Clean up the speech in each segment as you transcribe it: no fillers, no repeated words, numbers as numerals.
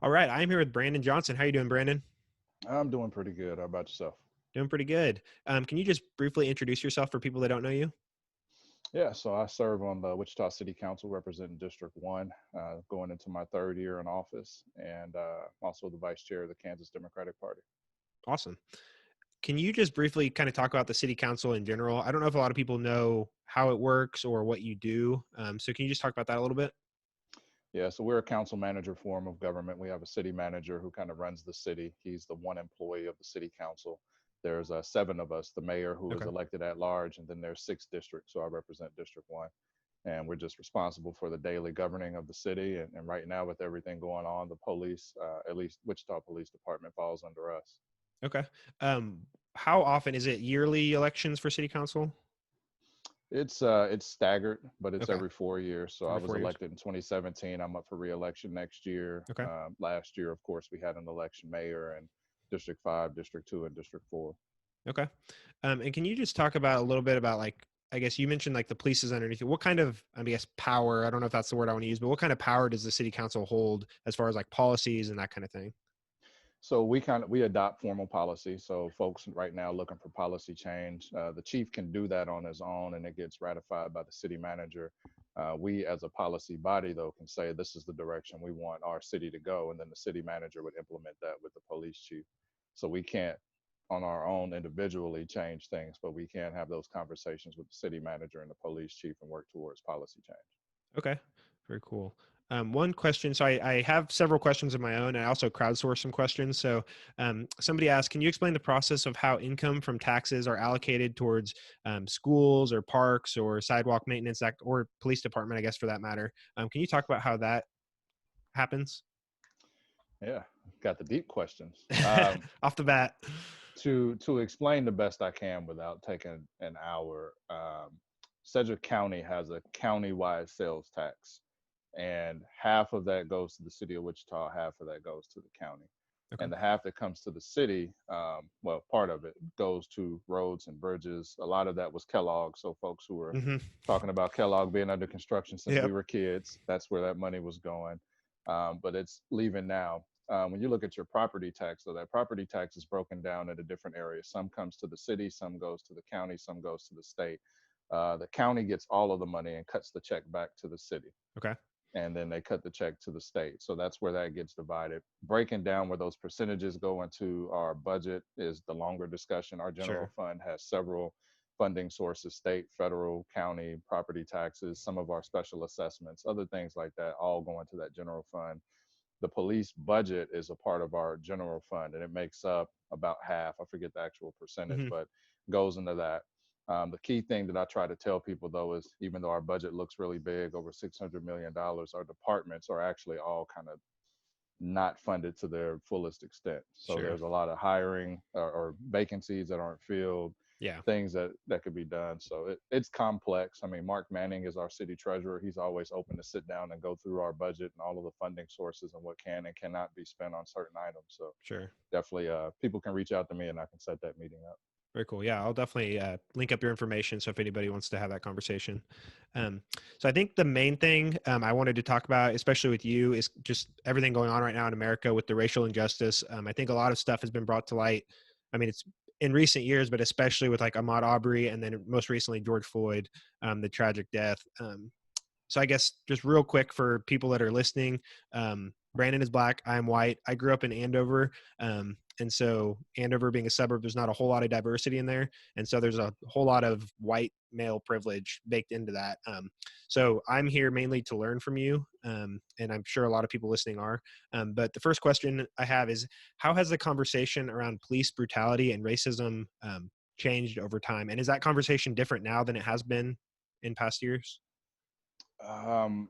All right, I'm here with Brandon Johnson. How you doing, Brandon? I'm doing pretty good. How about yourself? Doing pretty good. Can you just briefly introduce yourself for people that don't know you? Yeah, so I serve on the Wichita City Council representing District 1, going into my third year in office, and also the vice chair of the Kansas Democratic Party. Awesome. Can you just briefly kind of talk about the city council in general? I don't know if a lot of people know how it works or what you do. So can you just talk about that a little bit? Yeah, so we're a council manager form of government. We have a city manager who kind of runs the city. He's the one employee of the city council. There's seven of us, the mayor who is Okay. elected at large, and then there's six districts. So I represent District 1. And we're just responsible for the daily governing of the city. And right now, with everything going on, the police, at least Wichita Police Department, falls under us. Okay. Um, how often is it yearly elections for city council? It's staggered, but it's Okay. every 4 years. So I Every was 4 years. elected in 2017. I'm up for reelection next year. Okay. Last year, of course, we had an election mayor in District 5, District 2, and District 4. Okay. And can you just talk about a little bit about like, I guess you mentioned like the police is underneath you. What kind of, I guess, power, I don't know if that's the word I want to use, but what kind of power does the city council hold as far as like policies and that kind of thing? So we adopt formal policy. So folks right now looking for policy change, the chief can do that on his own, and it gets ratified by the city manager. We, as a policy body, though, can say this is the direction we want our city to go, and then the city manager would implement that with the police chief. So we can't, on our own individually, change things, but we can have those conversations with the city manager and the police chief and work towards policy change. Okay. Very cool. One question. So I have several questions of my own. I also crowdsource some questions. So somebody asked, can you explain the process of how income from taxes are allocated towards schools or parks or sidewalk maintenance or police department, I guess, for that matter? Can you talk about how that happens? Yeah, got the deep questions. Off the bat. To explain the best I can without taking an hour, Sedgwick County has a county-wide sales tax, and half of that goes to the city of Wichita, half of that goes to the county. Okay. And the half that comes to the city, well, part of it goes to roads and bridges. A lot of that was Kellogg. So folks who were Mm-hmm. talking about Kellogg being under construction since we Yep. were kids, that's where that money was going. But it's leaving now. When you look at your property tax, so that property tax is broken down into different areas. Some comes to the city, some goes to the county, some goes to the state. The county gets all of the money and cuts the check back to the city, Okay. and then they cut the check to the state. So that's where that gets divided. Breaking down where those percentages go into our budget is the longer discussion. Our general Sure. fund has several funding sources: state, federal, county, property taxes, some of our special assessments, other things like that, all go into that general fund. The police budget is a part of our general fund, and it makes up about half. I forget the actual percentage, Mm-hmm. but goes into that. The key thing that I try to tell people, though, is even though our budget looks really big, over $600 million, our departments are actually all kind of not funded to their fullest extent. So Sure. there's a lot of hiring or vacancies that aren't filled, Yeah. things that could be done. So it's complex. I mean, Mark Manning is our city treasurer. He's always open to sit down and go through our budget and all of the funding sources and what can and cannot be spent on certain items. So Sure. definitely, people can reach out to me and I can set that meeting up. Very cool. Yeah, I'll definitely link up your information. So if anybody wants to have that conversation. So I think the main thing I wanted to talk about, especially with you, is just everything going on right now in America with the racial injustice. I think a lot of stuff has been brought to light. I mean, it's in recent years, but especially with like Ahmaud Arbery and then most recently George Floyd, the tragic death. So I guess just real quick for people that are listening, Brandon is black. I'm white. I grew up in Andover. And so Andover being a suburb, there's not a whole lot of diversity in there. And so there's a whole lot of white male privilege baked into that. So I'm here mainly to learn from you. And I'm sure a lot of people listening are. But the first question I have is, how has the conversation around police brutality and racism changed over time? And is that conversation different now than it has been in past years?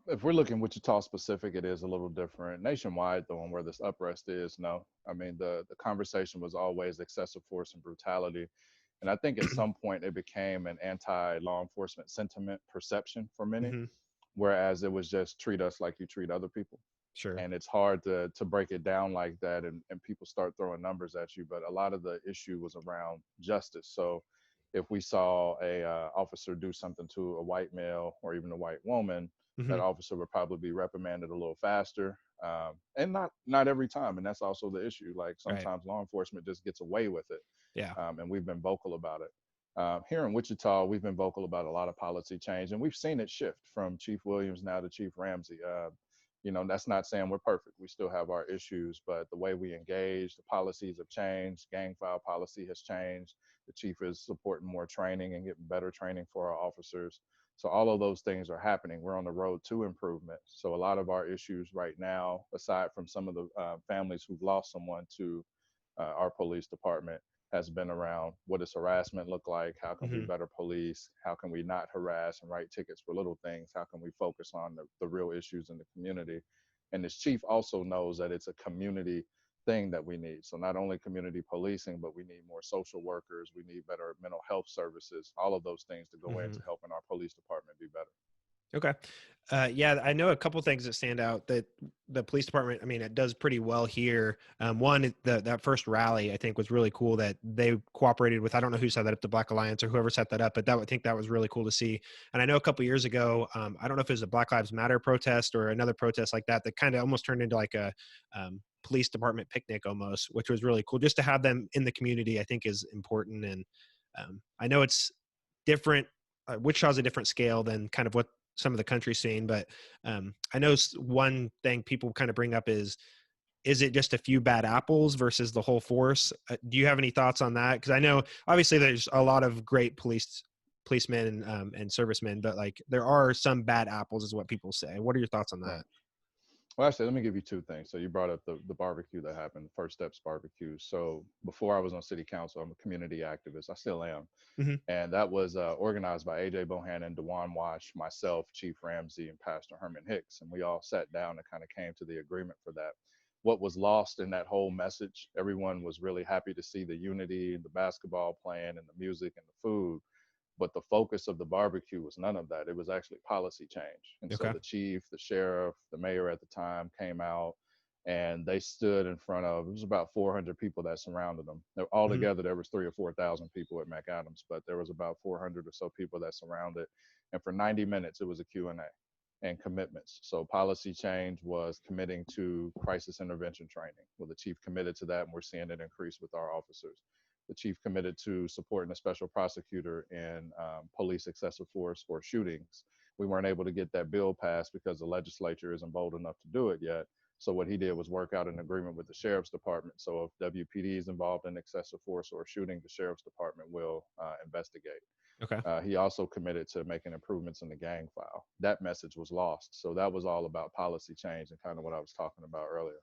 If we're looking Wichita specific, it is a little different. Nationwide, the one where this uprest is, no. I mean, the conversation was always excessive force and brutality. And I think at some point it became an anti-law enforcement sentiment perception for many, Hmm. whereas it was just treat us like you treat other people. Sure. And it's hard to break it down like that, and people start throwing numbers at you. But a lot of the issue was around justice. So if we saw a officer do something to a white male or even a white woman, that Hmm. officer would probably be reprimanded a little faster. And not every time, and that's also the issue. Like Right. sometimes law enforcement just gets away with it, Yeah. and we've been vocal about it. Here in Wichita, we've been vocal about a lot of policy change, and we've seen it shift from Chief Williams now to Chief Ramsey. That's not saying we're perfect. We still have our issues, but the way we engage, the policies have changed. Gang file policy has changed. The chief is supporting more training and getting better training for our officers. So all of those things are happening. We're on the road to improvement. So a lot of our issues right now, aside from some of the families who've lost someone to our police department, has been around what does harassment look like? How can we Hmm. better police? How can we not harass and write tickets for little things? How can we focus on the real issues in the community? And this chief also knows that it's a community thing that we need. So not only community policing, but we need more social workers. We need better mental health services, all of those things to go Hmm. into helping our police department be better. Okay. Yeah, I know a couple things that stand out that the police department, I mean, it does pretty well here. One, that first rally, I think, was really cool that they cooperated with, I don't know who set that up, the Black Alliance or whoever set that up, but I think that was really cool to see. And I know a couple years ago, I don't know if it was a Black Lives Matter protest or another protest like that, that kind of almost turned into like a police department picnic almost, which was really cool. Just to have them in the community, I think is important. And I know it's different. Wichita's a different scale than kind of what some of the country scene, but I know one thing people kind of bring up is it just a few bad apples versus the whole force? Do you have any thoughts on that? Because I know obviously there's a lot of great policemen and servicemen, but like there are some bad apples, is what people say. What are your thoughts on Right. that? Well, actually, let me give you two things. So you brought up the barbecue that happened, the First Steps barbecue. So before I was on city council, I'm a community activist. I still am. Hmm. And that was organized by AJ Bohannon, Dewan Wash, myself, Chief Ramsey, and Pastor Herman Hicks. And we all sat down and kind of came to the agreement for that. What was lost in that whole message, everyone was really happy to see the unity and the basketball playing and the music and the food. But the focus of the barbecue was none of that. It was actually policy change. And so Okay. the chief, the sheriff, the mayor at the time came out and they stood in front of, it was about 400 people that surrounded them. Hmm. Altogether, there was 3 or 4 thousand people at McAdams, but there was about 400 or so people that surrounded. And for 90 minutes, it was a Q&A and commitments. So policy change was committing to crisis intervention training. Well, the chief committed to that, and we're seeing it increase with our officers. The chief committed to supporting a special prosecutor in police excessive force for shootings. We weren't able to get that bill passed because the legislature isn't bold enough to do it yet. So what he did was work out an agreement with the sheriff's department. So if WPD is involved in excessive force or shooting, the sheriff's department will investigate. Okay. He also committed to making improvements in the gang file. That message was lost. So that was all about policy change and kind of what I was talking about earlier.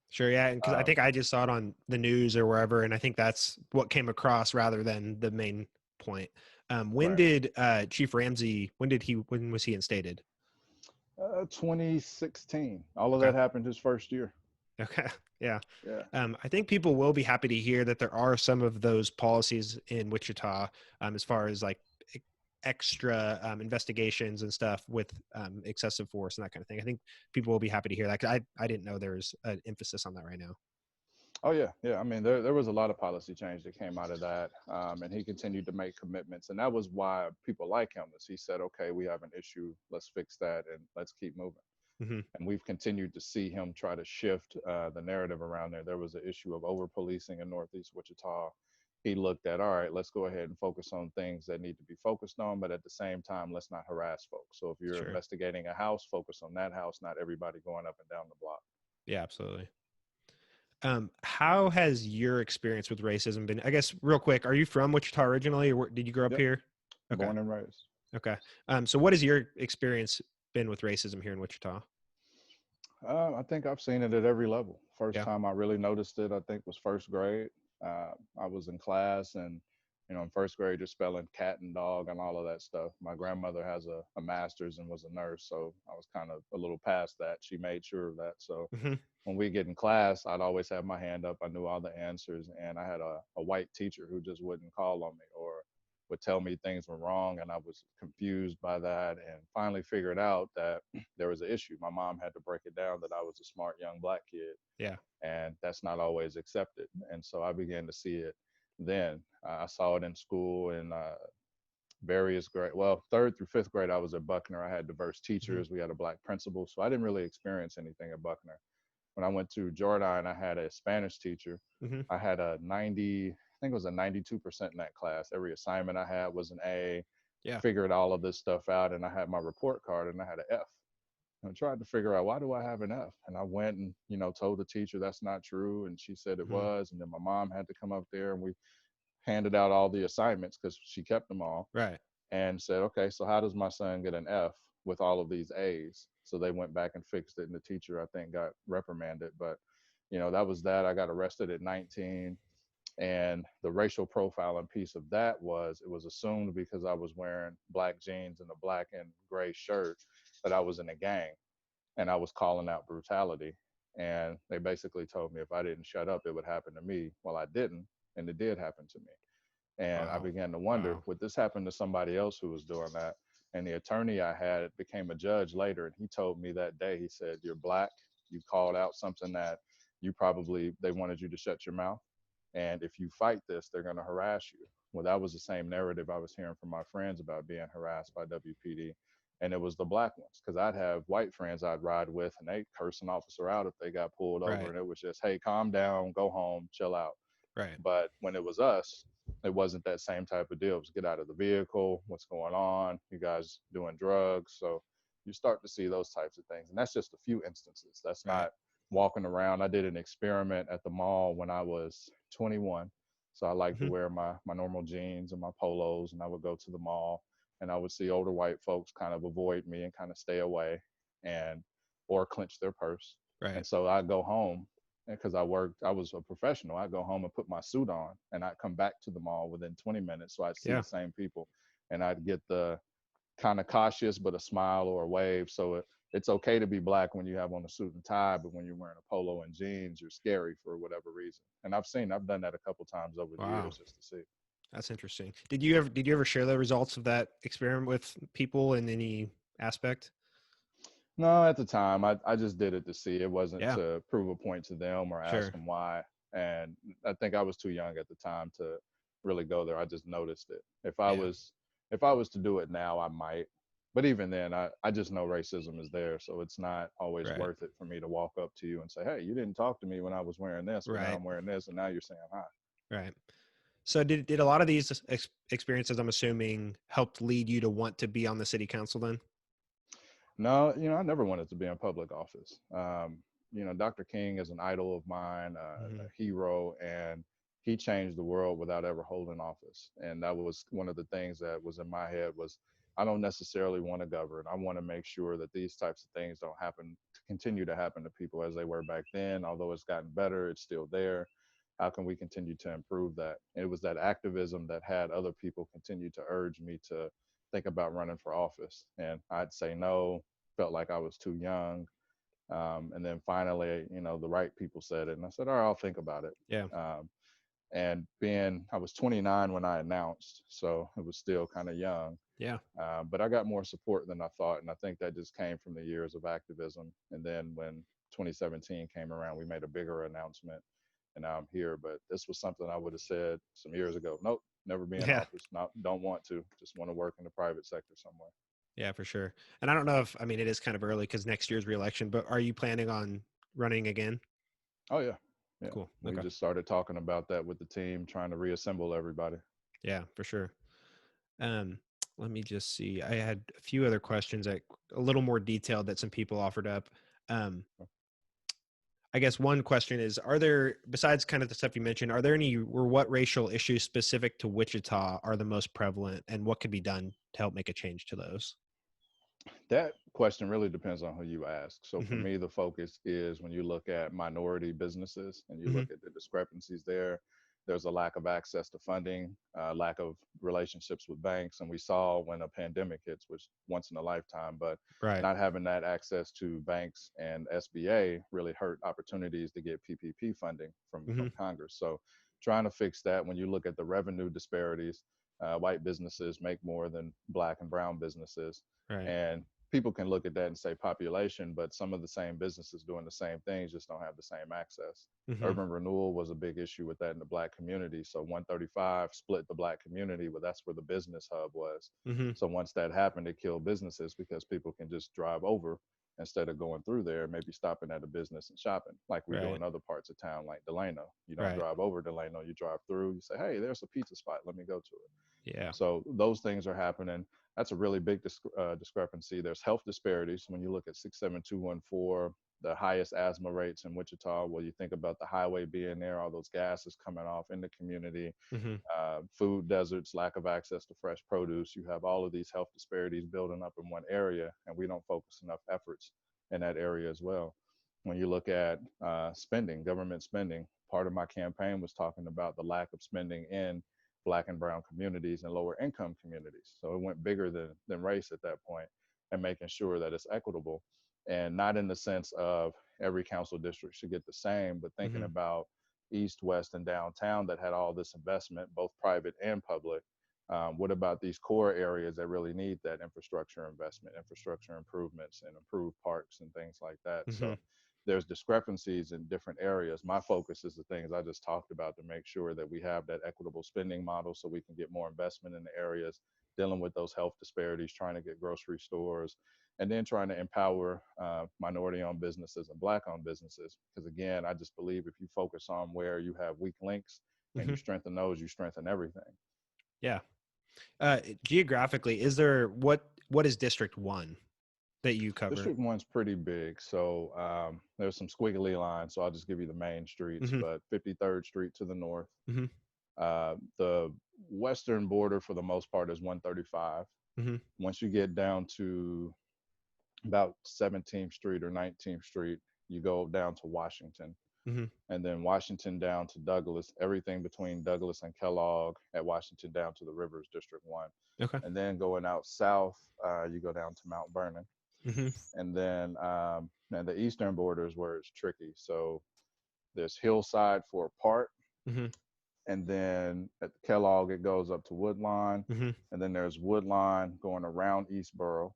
Sure. Yeah. Because I Um, think I just saw it on the news or wherever, and I think that's what came across rather than the main point. When right. did Chief Ramsey? When was he instated? 2016. All of Okay. that happened his first year. Okay. Yeah. Yeah. I think people will be happy to hear that there are some of those policies in Wichita, as far as like extra investigations and stuff with excessive force and that kind of thing. I think people will be happy to hear that. 'Cause I didn't know there's an emphasis on that right now. Oh yeah, yeah. I mean, there was a lot of policy change that came out of that, and he continued to make commitments, and that was why people like him. Is he said, okay, we have an issue, let's fix that, and let's keep moving. Hmm. And we've continued to see him try to shift the narrative around there. There was an issue of over policing in Northeast Wichita. He looked at, all right, let's go ahead and focus on things that need to be focused on, but at the same time, let's not harass folks. So if you're Sure. investigating a house, focus on that house, not everybody going up and down the block. Yeah, absolutely. How has your experience with racism been? I guess real quick, are you from Wichita originally, or did you grow up Yep, here? Okay. born and raised. Okay. So what has your experience been with racism here in Wichita? I think I've seen it at every level. First Yeah. time I really noticed it, I think, was first grade. I was in class, and in first grade, just spelling cat and dog and all of that stuff. My grandmother has a master's and was a nurse, so I was kind of a little past that. She made sure of that. So Hmm. when we get in class, I'd always have my hand up. I knew all the answers, and I had a white teacher who just wouldn't call on me or would tell me things were wrong, and I was confused by that, and finally figured out that there was an issue. My mom had to break it down that I was a smart young black kid, Yeah. and that's not always accepted. And so I began to see it then. I saw it in school in various grade. Well, third through fifth grade, I was at Buckner. I had diverse Hmm. teachers. We had a black principal, so I didn't really experience anything at Buckner. When I went to Jordan, I had a Spanish teacher. Hmm. I had a 90, I think it was a 92% in that class. Every assignment I had was an A. Yeah. Figured all of this stuff out, and I had my report card, and I had an F. And I tried to figure out, why do I have an F? And I went and told the teacher that's not true, and she said it Hmm. was. And then my mom had to come up there, and we handed out all the assignments because she kept them all, Right. and said, okay, so how does my son get an F with all of these A's? So they went back and fixed it, and the teacher, I think, got reprimanded. But that was that. I got arrested at 19. And the racial profiling piece of that was, it was assumed because I was wearing black jeans and a black and gray shirt that I was in a gang, and I was calling out brutality. And they basically told me if I didn't shut up, it would happen to me. Well, I didn't, and it did happen to me. And I Wow. began to wonder, Wow. would this happen to somebody else who was doing that? And the attorney I had became a judge later, and he told me that day, he said, you're black, you called out something that they wanted you to shut your mouth. And if you fight this, they're going to harass you. Well, that was the same narrative I was hearing from my friends about being harassed by WPD. And it was the black ones, because I'd have white friends I'd ride with, and they curse an officer out if they got pulled over. Right. And it was just, hey, calm down, go home, chill out. Right. But when it was us, it wasn't that same type of deal. It was get out of the vehicle, what's going on, you guys doing drugs. So you start to see those types of things. And that's just a few instances. That's Right. not walking around. I did an experiment at the mall when I was 21. So I like to Hmm. wear my normal jeans and my polos, and I would go to the mall, and I would see older white folks kind of avoid me and kind of stay away, and or clench their purse. Right. And so I'd go home, because I was a professional. I'd go home and put my suit on, and I'd come back to the mall within 20 minutes. So I'd see Yeah. the same people, and I'd get the kind of cautious, but a smile or a wave. So it's okay to be black when you have on a suit and tie, but when you're wearing a polo and jeans, you're scary for whatever reason. And I've done that a couple times over the Wow. years just to see. That's interesting. Did you ever share the results of that experiment with people in any aspect? No, at the time, I just did it to see. It wasn't Yeah. to prove a point to them or ask Sure. them why. And I think I was too young at the time to really go there. I just noticed it. Yeah. If I was to do it now, I might. But even then, I just know racism is there, so it's not always Right. worth it for me to walk up to you and say, "Hey, you didn't talk to me when I was wearing this, but now Right. I'm wearing this, and now you're saying hi." Right. So did a lot of these experiences, I'm assuming, helped lead you to want to be on the city council then? No, I never wanted to be in public office. Dr. King is an idol of mine, Hmm. a hero, and he changed the world without ever holding office. And that was one of the things that was in my head was, I don't necessarily want to govern. I want to make sure that these types of things don't happen, to continue to happen to people as they were back then. Although it's gotten better, it's still there. How can we continue to improve that? And it was that activism that had other people continue to urge me to think about running for office. And I'd say no, felt like I was too young. And then finally, the right people said it. And I said, all right, I'll think about it. Yeah. And I was 29 when I announced, so it was still kind of young. Yeah. But I got more support than I thought. And I think that just came from the years of activism. And then when 2017 came around, we made a bigger announcement, and now I'm here. But this was something I would have said some years ago. Nope, never be in Yeah. office. Not, don't want to. Just want to work in the private sector somewhere. Yeah, for sure. And I don't know if, I mean, it is kind of early because next year's reelection, but are you planning on running again? Oh yeah, yeah. Cool. We Okay. just started talking about that with the team, trying to reassemble everybody. Yeah, for sure. Um, Let me just see. I had a few other questions that a little more detailed that some people offered up. Um, I guess one question is, are there, besides kind of the stuff you mentioned, are there any, or what racial issues specific to Wichita are the most prevalent, and what could be done to help make a change to those? That question really depends on who you ask. So for Hmm. me, the focus is when you look at minority businesses and you Hmm. look at the discrepancies there, there's a lack of access to funding, lack of relationships with banks. And we saw when a pandemic hits, which once in a lifetime, but Right. not having that access to banks and SBA really hurt opportunities to get PPP funding Hmm. from Congress. So trying to fix that. When you look at the revenue disparities, white businesses make more than black and brown businesses, Right. and people can look at that and say population, but some of the same businesses doing the same things just don't have the same access. Mm-hmm. Urban renewal was a big issue with that in the Black community. So 135 split the Black community, but that's where the business hub was. Mm-hmm. So once that happened, it killed businesses because people can just drive over instead of going through there, maybe stopping at a business and shopping like we do Right. in other parts of town, like Delano. You don't Right. drive over Delano, you drive through, you say, hey, there's a pizza spot, let me go to it. Yeah. So those things are happening. That's a really big discrepancy. There's health disparities. When you look at 67214, the highest asthma rates in Wichita, well, you think about the highway being there, all those gases coming off in the community, Mm-hmm. food deserts, lack of access to fresh produce. You have all of these health disparities building up in one area, and we don't focus enough efforts in that area as well. When you look at spending, government spending, part of my campaign was talking about the lack of spending in Black and brown communities and lower income communities. So it went bigger than race at that point, and making sure that it's equitable, and not in the sense of every council district should get the same, but thinking Mm-hmm. about east, west, and downtown that had all this investment, both private and public. What about these core areas that really need that infrastructure investment, infrastructure improvements, and improved parks and things like that? Mm-hmm. So there's discrepancies in different areas. My focus is the things I just talked about to make sure that we have that equitable spending model so we can get more investment in the areas, dealing with those health disparities, trying to get grocery stores, and then trying to empower minority-owned businesses and Black-owned businesses. Because again, I just believe if you focus on where you have weak links and Mm-hmm. you strengthen those, you strengthen everything. Yeah. Geographically, is there what is District 1 that you cover? District One's pretty big, so there's some squiggly lines. So I'll just give you the main streets. Mm-hmm. But 53rd Street to the north. Mm-hmm. The western border, for the most part, is 135. Mm-hmm. Once you get down to about 17th Street or 19th Street, you go down to Washington, Mm-hmm. and then Washington down to Douglas, everything between Douglas and Kellogg at Washington down to the Rivers, District 1. Okay. And then going out south, you go down to Mount Vernon. Mm-hmm. And then and the eastern border is where it's tricky. So there's Hillside for a part, Mm-hmm. and then at Kellogg it goes up to Woodline, Mm-hmm. and then there's Woodline going around Eastboro,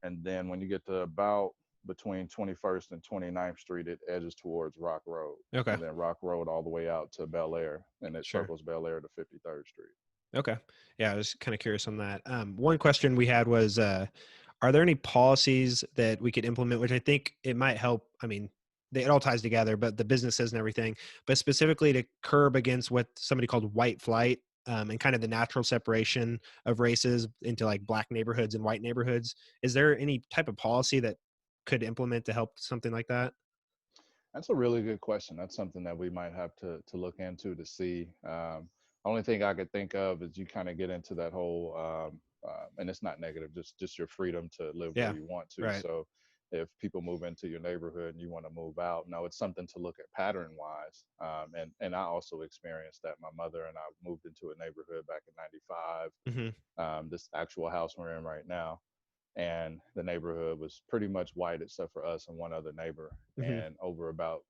and then when you get to about between 21st and 29th Street, it edges towards Rock Road, Okay. and then Rock Road all the way out to Bel Air, and it Sure. circles Bel Air to 53rd Street. Okay. Yeah, I was kind of curious on that. One question we had was, are there any policies that we could implement, which I think it might help? I mean, it all ties together, but the businesses and everything, but specifically to curb against what somebody called white flight, and kind of the natural separation of races into like Black neighborhoods and white neighborhoods. Is there any type of policy that could implement to help something like that? That's a really good question. That's something that we might have to look into to see. Only thing I could think of is you kind of get into that whole, and it's not negative, just your freedom to live where Yeah. you want to. Right. So if people move into your neighborhood and you want to move out, no, it's something to look at pattern wise. And I also experienced that. My mother and I moved into a neighborhood back in '95. Mm-hmm. This actual house we're in right now, and the neighborhood was pretty much white except for us and one other neighbor. Mm-hmm. And over about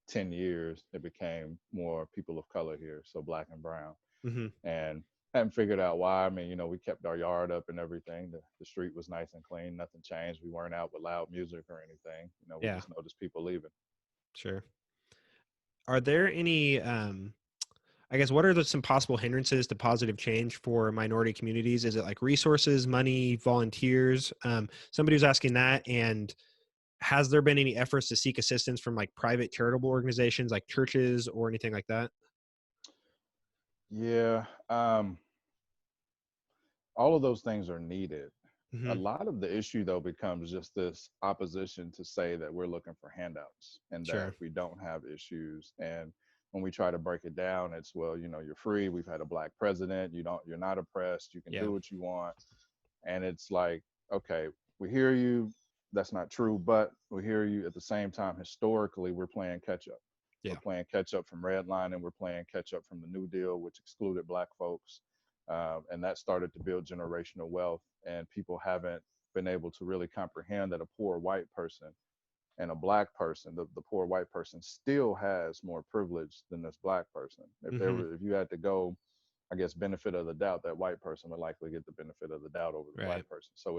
10 years, it became more people of color here, so Black and brown. Mm-hmm. And haven't figured out why. I mean, we kept our yard up and everything. The street was nice and clean. Nothing changed. We weren't out with loud music or anything. We Yeah. just noticed people leaving. Sure. Are there any, I guess, what are some possible hindrances to positive change for minority communities? Is it like resources, money, volunteers? Somebody was asking that. And has there been any efforts to seek assistance from like private charitable organizations like churches or anything like that? Yeah. All of those things are needed. A Mm-hmm. lot of the issue, though, becomes just this opposition to say that we're looking for handouts and that Sure. we don't have issues. And when we try to break it down, it's, well, you're free. We've had a Black president. You're not oppressed. You can Yeah. do what you want. And it's like, okay, we hear you. That's not true, but we hear you at the same time. Historically, we're playing catch up. We're Yeah. playing catch up from redlining. We're playing catch up from the New Deal, which excluded Black folks. And that started to build generational wealth. And people haven't been able to really comprehend that a poor white person and a Black person, the poor white person still has more privilege than this Black person. Mm-hmm. If you had to go, I guess, benefit of the doubt, that white person would likely get the benefit of the doubt over the Right. Black person. So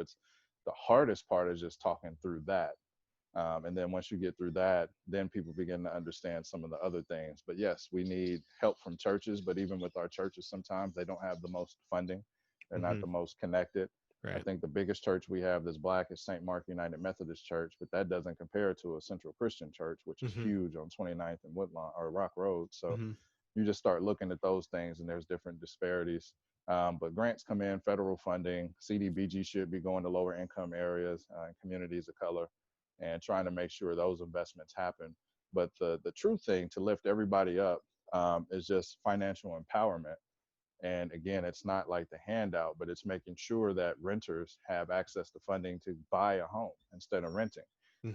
The hardest part is just talking through that. And then once you get through that, then people begin to understand some of the other things. But yes, we need help from churches. But even with our churches, sometimes they don't have the most funding. They're not Hmm. the most connected. I Right. think the biggest church we have that's black is St. Mark United Methodist Church, but that doesn't compare to a Central Christian Church, which is Hmm. huge on 29th and Woodlawn or Rock Road. So Hmm. you just start looking at those things, and there's different disparities. But grants come in, federal funding. CDBG should be going to lower income areas and communities of color, and trying to make sure those investments happen. But the true thing to lift everybody up is just financial empowerment. And again, it's not like the handout, but it's making sure that renters have access to funding to buy a home instead of renting.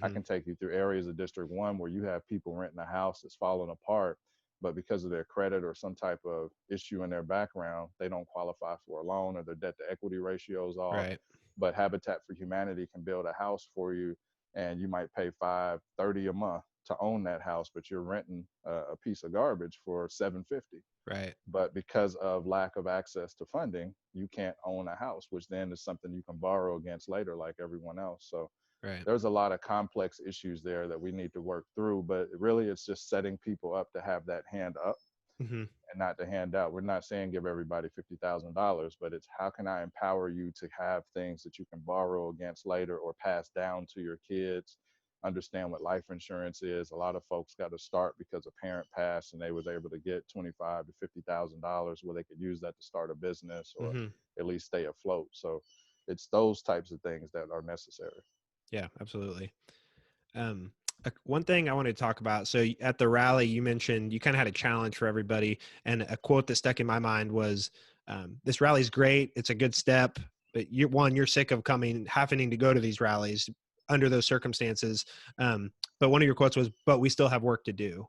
I Hmm. can take you through areas of District 1 where you have people renting a house that's falling apart, but because of their credit or some type of issue in their background, they don't qualify for a loan, or their debt to equity ratio is off. Right. But Habitat for Humanity can build a house for you, and you might pay $530 a month to own that house, but you're renting a piece of garbage for $750. Right. But because of lack of access to funding, you can't own a house, which then is something you can borrow against later, like everyone else. So Right. there's a lot of complex issues there that we need to work through. But really, it's just setting people up to have that hand up Hmm. and not to hand out. We're not saying give everybody $50,000, but it's how can I empower you to have things that you can borrow against later or pass down to your kids. Understand what life insurance is. A lot of folks got to start because a parent passed and they was able to get 25 to $50,000 where they could use that to start a business or Hmm. at least stay afloat. So it's those types of things that are necessary. Yeah, absolutely. Um, one thing I wanted to talk about. So at the rally, you mentioned you kind of had a challenge for everybody, and a quote that stuck in my mind was, "This rally is great. It's a good step, but you're sick of having to go to these rallies under those circumstances." But one of your quotes was, "But we still have work to do."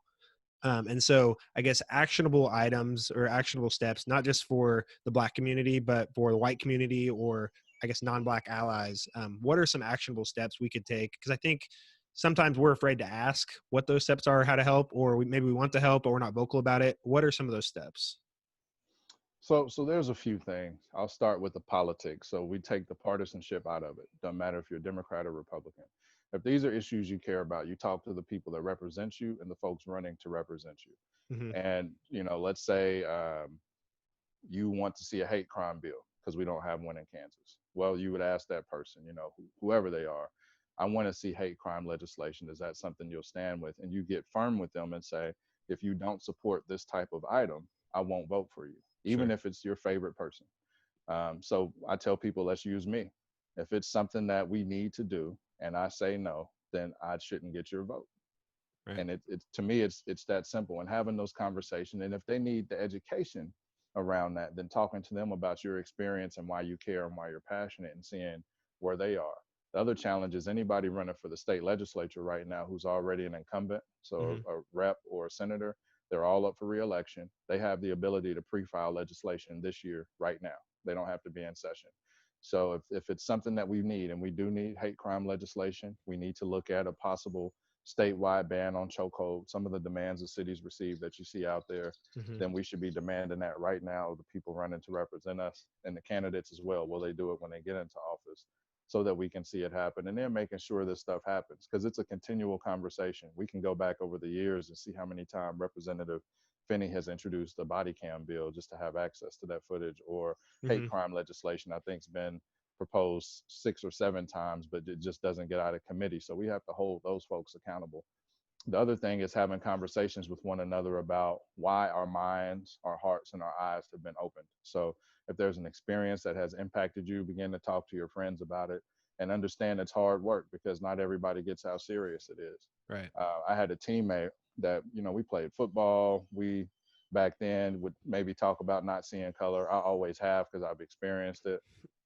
And so I guess actionable items or actionable steps, not just for the Black community, but for the white community or I guess non-Black allies. What are some actionable steps we could take? Because I think sometimes we're afraid to ask what those steps are, how to help, or maybe we want to help, but we're not vocal about it. What are some of those steps? So there's a few things. I'll start with the politics. So we take the partisanship out of it. Doesn't matter if you're Democrat or Republican. If these are issues you care about, you talk to the people that represent you and the folks running to represent you. Hmm. And let's say you want to see a hate crime bill because we don't have one in Kansas. Well, you would ask that person, whoever they are, I want to see hate crime legislation. Is that something you'll stand with? And you get firm with them and say, if you don't support this type of item, I won't vote for you, even Sure. if it's your favorite person. So I tell people, let's use me. If it's something that we need to do and I say no, then I shouldn't get your vote. Right. And it to me, it's that simple. And having those conversations, and if they need the education around that, then talking to them about your experience and why you care and why you're passionate, and seeing where they are. The other challenge is anybody running for the state legislature right now who's already an incumbent, so Hmm. a rep or a senator, they're all up for reelection. They have the ability to pre-file legislation this year right now. They don't have to be in session. So if it's something that we need, and we do need hate crime legislation, we need to look at a possible statewide ban on chokehold, some of the demands the cities receive that you see out there, Hmm. then we should be demanding that right now of the people running to represent us and the candidates as well. Will they do it when they get into office so that we can see it happen? And then making sure this stuff happens because it's a continual conversation. We can go back over the years and see how many times Representative Finney has introduced a body cam bill just to have access to that footage, or hate Hmm. crime legislation, I think, has been proposed 6 or 7 times, but it just doesn't get out of committee. So we have to hold those folks accountable. The other thing is having conversations with one another about why our minds, our hearts, and our eyes have been opened. So if there's an experience that has impacted you, begin to talk to your friends about it and understand it's hard work because not everybody gets how serious it is. Right. I had a teammate that, we played football. We back then would maybe talk about not seeing color. I always have because I've experienced it.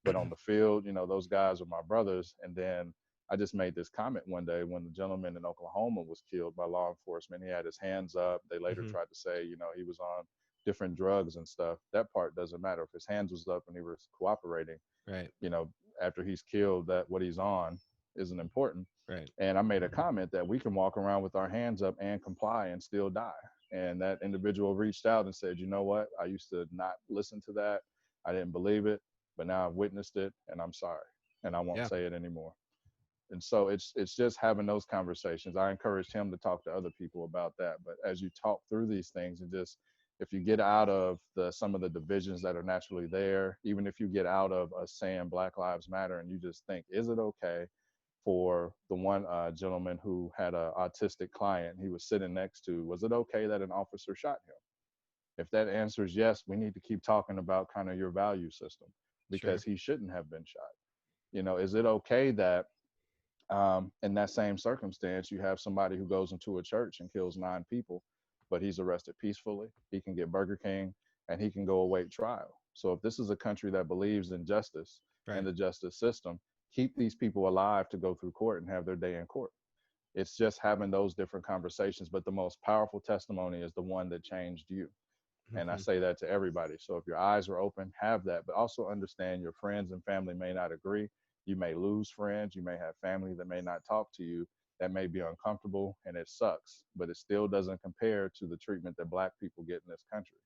But on the field, those guys are my brothers. And then I just made this comment one day when the gentleman in Oklahoma was killed by law enforcement. He had his hands up. They later Hmm. tried to say, he was on different drugs and stuff. That part doesn't matter. If his hands was up and he was cooperating, Right. you know, after he's killed, that what he's on isn't important. Right. And I made a comment that we can walk around with our hands up and comply and still die. And that individual reached out and said, you know what? I used to not listen to that. I didn't believe it, but now I've witnessed it and I'm sorry. and I won't Yeah. say it anymore. And so it's just having those conversations. I encouraged him to talk to other people about that. But as you talk through these things, and just if you get out of the some of the divisions that are naturally there, even if you get out of us saying Black Lives Matter, and you just think, is it okay for the one gentleman who had an autistic client he was sitting next to, was it okay that an officer shot him? If that answer is yes, we need to keep talking about kind of your value system, because Sure. he shouldn't have been shot. Is it okay that in that same circumstance, you have somebody who goes into a church and kills 9 people, but he's arrested peacefully. He can get Burger King and he can go await trial. So if this is a country that believes in justice and Right. the justice system, keep these people alive to go through court and have their day in court. It's just having those different conversations. But the most powerful testimony is the one that changed you. And I Hmm. say that to everybody. So if your eyes are open, have that, but also understand your friends and family may not agree. You may lose friends. You may have family that may not talk to you. That may be uncomfortable and it sucks, but it still doesn't compare to the treatment that Black people get in this country.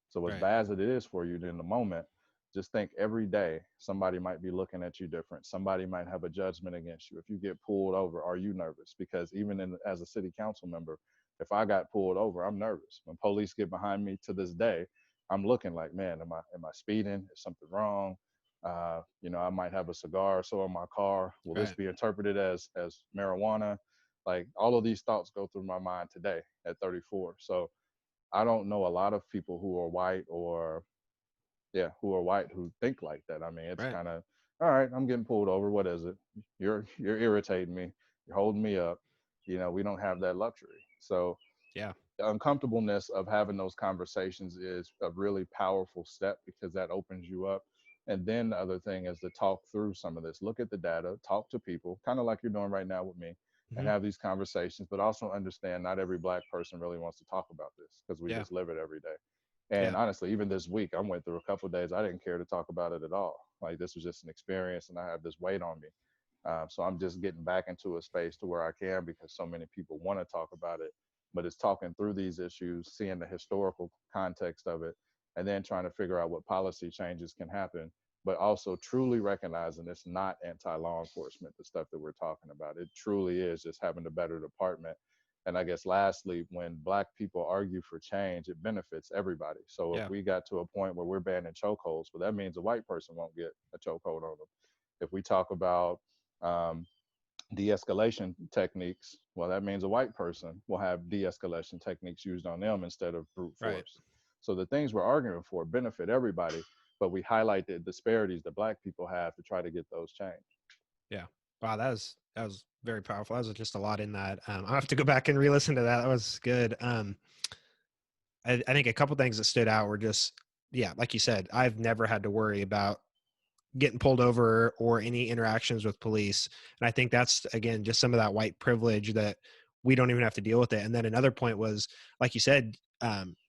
So as Right. bad as it is for you in the moment, just think every day somebody might be looking at you different. Somebody might have a judgment against you. If you get pulled over, are you nervous? Because even as a city council member, if I got pulled over, I'm nervous. When police get behind me to this day, I'm looking like, man, am I speeding? Is something wrong? I might have a cigar or so in my car. Will this Right. be interpreted as marijuana? Like all of these thoughts go through my mind today at 34. So I don't know a lot of people who are white or yeah, who are white who think like that. I mean, it's Right. kind of all right. I'm getting pulled over. What is it? You're irritating me. You're holding me up. We don't have that luxury. So Yeah. the uncomfortableness of having those conversations is a really powerful step because that opens you up. And then the other thing is to talk through some of this, look at the data, talk to people, kind of like you're doing right now with me, and Hmm. have these conversations, but also understand not every Black person really wants to talk about this because we Yeah. just live it every day. And Yeah. honestly, even this week, I went through a couple of days, I didn't care to talk about it at all. Like this was just an experience and I have this weight on me. So I'm just getting back into a space to where I can because so many people want to talk about it. But it's talking through these issues, seeing the historical context of it, and then trying to figure out what policy changes can happen. But also truly recognizing it's not anti-law enforcement, the stuff that we're talking about. It truly is just having a better department. And I guess lastly, when Black people argue for change, it benefits everybody. So if Yeah. we got to a point where we're banning chokeholds, well, that means a white person won't get a chokehold on them. If we talk about um, de-escalation techniques, well, that means a white person will have de-escalation techniques used on them instead of brute Right. force. So the things we're arguing for benefit everybody, but we highlight the disparities that Black people have to try to get those changed. Yeah. Wow. That was very powerful. That was just a lot in that. I'll have to go back and re-listen to that. That was good. I think a couple things that stood out were just, yeah, like you said, I've never had to worry about getting pulled over or any interactions with police. And I think that's, again, just some of that white privilege that we don't even have to deal with it. And then another point was, like you said,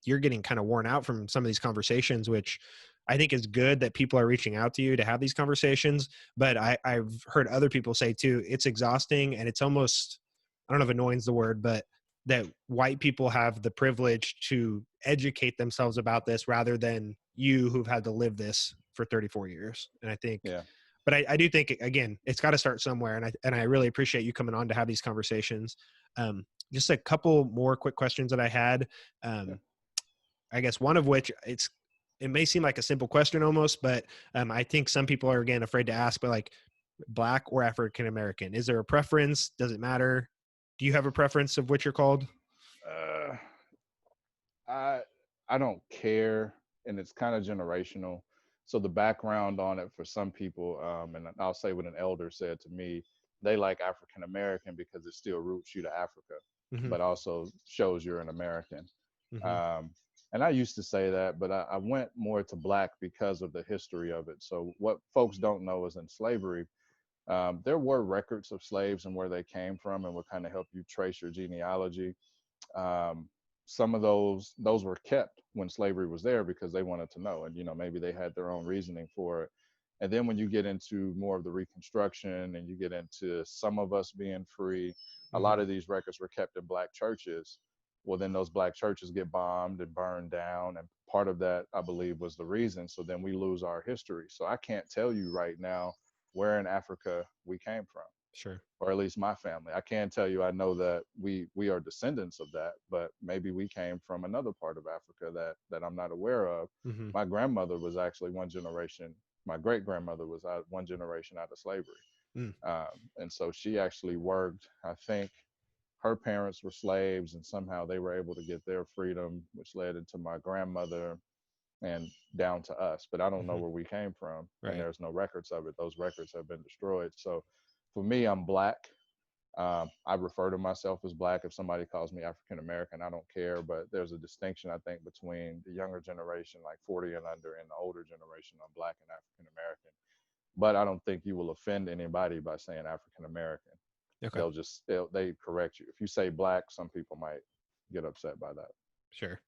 you're getting kind of worn out from some of these conversations, which I think is good that people are reaching out to you to have these conversations. But I've heard other people say too, it's exhausting and it's almost, I don't know if annoying's the word, but that white people have the privilege to educate themselves about this rather than you who've had to live this for 34 years. And I think, Yeah. but I do think again, it's got to start somewhere. And I really appreciate you coming on to have these conversations. Just a couple more quick questions that I had. Yeah. Um, I guess one of which it may seem like a simple question almost, but I think some people are again afraid to ask, but like Black or African American, is there a preference? Does it matter? Do you have a preference of what you're called? Uh, I I don't care, and it's kind of generational. So the background on it for some people, and I'll say what an elder said to me, they like African American because it still roots you to Africa, Hmm. but also shows you're an American. Hmm. Um, and I used to say that, but I went more to Black because of the history of it. So what folks don't know is in slavery, there were records of slaves and where they came from, and would kind of help you trace your genealogy. um, some of those were kept when slavery was there because they wanted to know, and maybe they had their own reasoning for it. And then when you get into more of the reconstruction and you get into some of us being free, a lot Hmm. of these records were kept in Black churches. Well, then those Black churches get bombed and burned down, and part of that, I believe, was the reason. So then we lose our history. So I can't tell you right now where in Africa we came from, Sure. or at least my family. I can't tell you I know that we are descendants of that, but maybe we came from another part of Africa that I'm not aware of. Mm-hmm. My grandmother was actually one generation. My great grandmother was one generation out of slavery, Mm. and so she actually worked. I think her parents were slaves, and somehow they were able to get their freedom, which led into my grandmother and down to us. But I don't know Mm-hmm. where we came from, and Right. there's no records of it. Those records have been destroyed. So for me, I'm black. I refer to myself as black. If somebody calls me African American, I don't care. But there's a distinction, I think, between the younger generation, like 40 and under, and the older generation on black and African American. But I don't think you will offend anybody by saying African American. Okay. They correct you. If you say black, some people might get upset by that. Sure.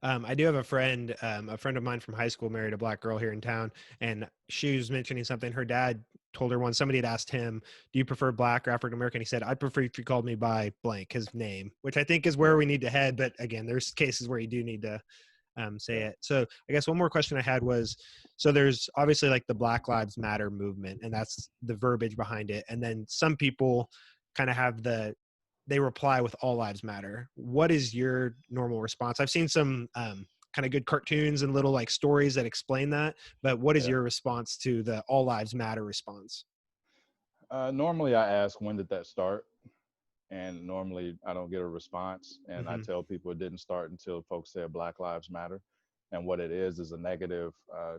I do have a friend of mine from high school married a black girl here in town, and she was mentioning something. Her dad told her once somebody had asked him, "Do you prefer black or African American?" He said, "I'd prefer if you called me by blank, his name," which I think is where Yeah, we need to head. But again, there's cases where you do need to say yeah, it. So I guess one more question I had was, so there's obviously like the Black Lives Matter movement, and that's the verbiage behind it. And then some people kind of have they reply with all lives matter. What is your normal response? I've seen some kind of good cartoons and little like stories that explain that, but what is yeah. your response to the all lives matter response? Normally, I ask when did that start, and normally I don't get a response. And I Mm-hmm. tell people it didn't start until folks said Black Lives Matter. And what it is a negative,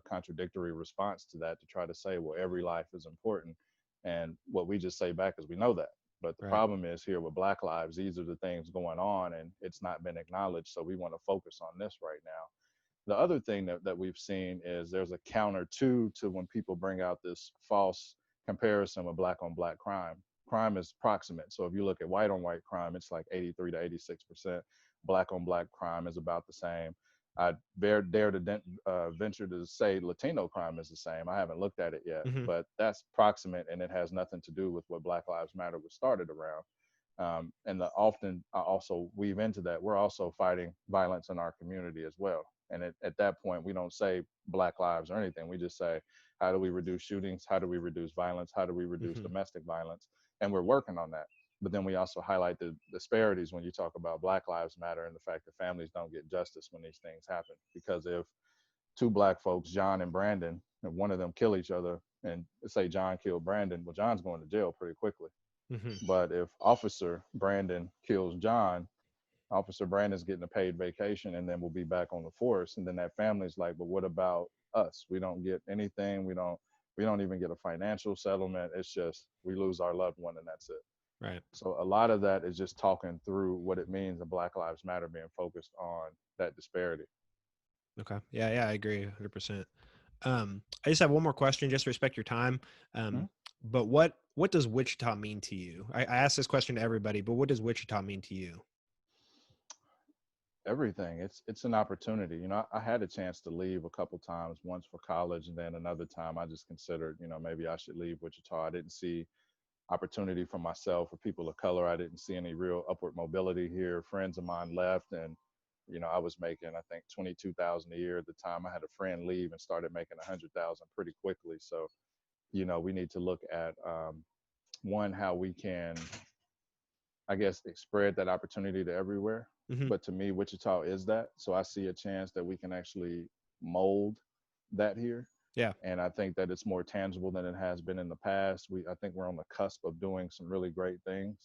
contradictory response to that to try to say, well, every life is important. And what we just say back is we know that. But the Right. problem is here with Black lives, these are the things going on, and it's not been acknowledged. So we want to focus on this right now. The other thing that we've seen is there's a counter to when people bring out this false comparison of black on black crime. Crime is proximate. So if you look at white on white crime, it's like 83 to 86%. Black on black crime is about the same. I dare to venture to say Latino crime is the same. I haven't looked at it yet, Mm-hmm. but that's proximate, and it has nothing to do with what Black Lives Matter was started around. Often I also weave into that. We're also fighting violence in our community as well. And at that point, we don't say Black lives or anything. We just say, how do we reduce shootings? How do we reduce violence? How do we reduce Mm-hmm. domestic violence? And we're working on that. But then we also highlight the disparities when you talk about Black Lives Matter and the fact that families don't get justice when these things happen. Because if two Black folks, John and Brandon, and one of them kill each other, and say John killed Brandon, well, John's going to jail pretty quickly. Mm-hmm. But if Officer Brandon kills John, Officer Brandon's getting a paid vacation and then we'll be back on the force. And then that family's like, but what about us? We don't get anything. We don't even get a financial settlement. It's just we lose our loved one and that's it. Right. So a lot of that is just talking through what it means in Black Lives Matter being focused on that disparity. Okay. Yeah. Yeah. I agree 100%. I just have one more question, just to respect your time. Mhm. But what does Wichita mean to you? I ask this question to everybody, but what does Wichita mean to you? Everything. It's an opportunity. I had a chance to leave a couple times, once for college, and then another time I just considered, maybe I should leave Wichita. I didn't see opportunity for myself or people of color. I didn't see any real upward mobility here. Friends of mine left, and I was making, I think, 22,000 a year at the time. I had a friend leave and started making 100,000 pretty quickly. So we need to look at one, how we can, I guess, spread that opportunity to everywhere. Mm-hmm. But to me, Wichita is that. So I see a chance that we can actually mold that here. Yeah. And I think that it's more tangible than it has been in the past. I think we're on the cusp of doing some really great things.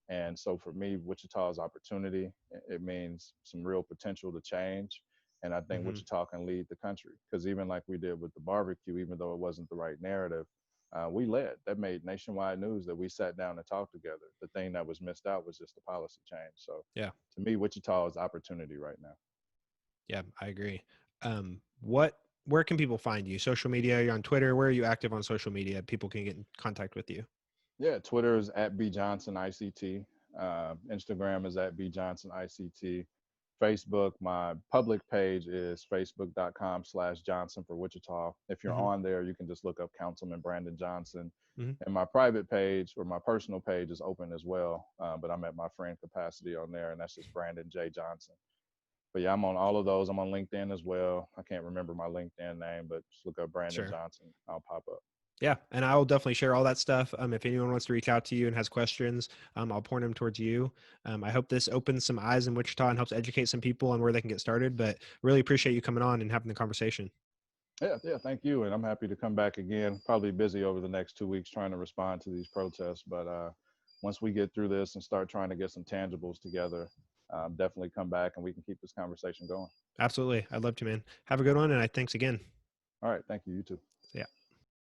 And so for me, Wichita's opportunity, it means some real potential to change. And I think Mm-hmm. Wichita can lead the country, because even like we did with the barbecue, even though it wasn't the right narrative, we led. That made nationwide news that we sat down and talked together. The thing that was missed out was just the policy change. So Yeah. to me, Wichita is opportunity right now. Yeah. I agree. Where can people find you? Social media? You're on Twitter. Where are you active on social media? People can get in contact with you. Yeah, Twitter is at B Johnson ICT. Instagram is at B Johnson ICT. Facebook, my public page is facebook.com/Johnson for Wichita. If you're Mm-hmm. on there, you can just look up Councilman Brandon Johnson. Mm-hmm. And my private page, or my personal page, is open as well. But I'm at my friend capacity on there, and that's just Brandon J. Johnson. But yeah, I'm on all of those. I'm on LinkedIn as well. I can't remember my LinkedIn name, but just look up Brandon Sure. Johnson. I'll pop up. Yeah, and I will definitely share all that stuff. If anyone wants to reach out to you and has questions, I'll point them towards you. I hope this opens some eyes in Wichita and helps educate some people on where they can get started. But really appreciate you coming on and having the conversation. Yeah, thank you. And I'm happy to come back again. Probably busy over the next 2 weeks trying to respond to these protests. But once we get through this and start trying to get some tangibles together, definitely come back and we can keep this conversation going. Absolutely, I'd love to, man. Have a good one, and I thanks again. All right. Thank you. You too.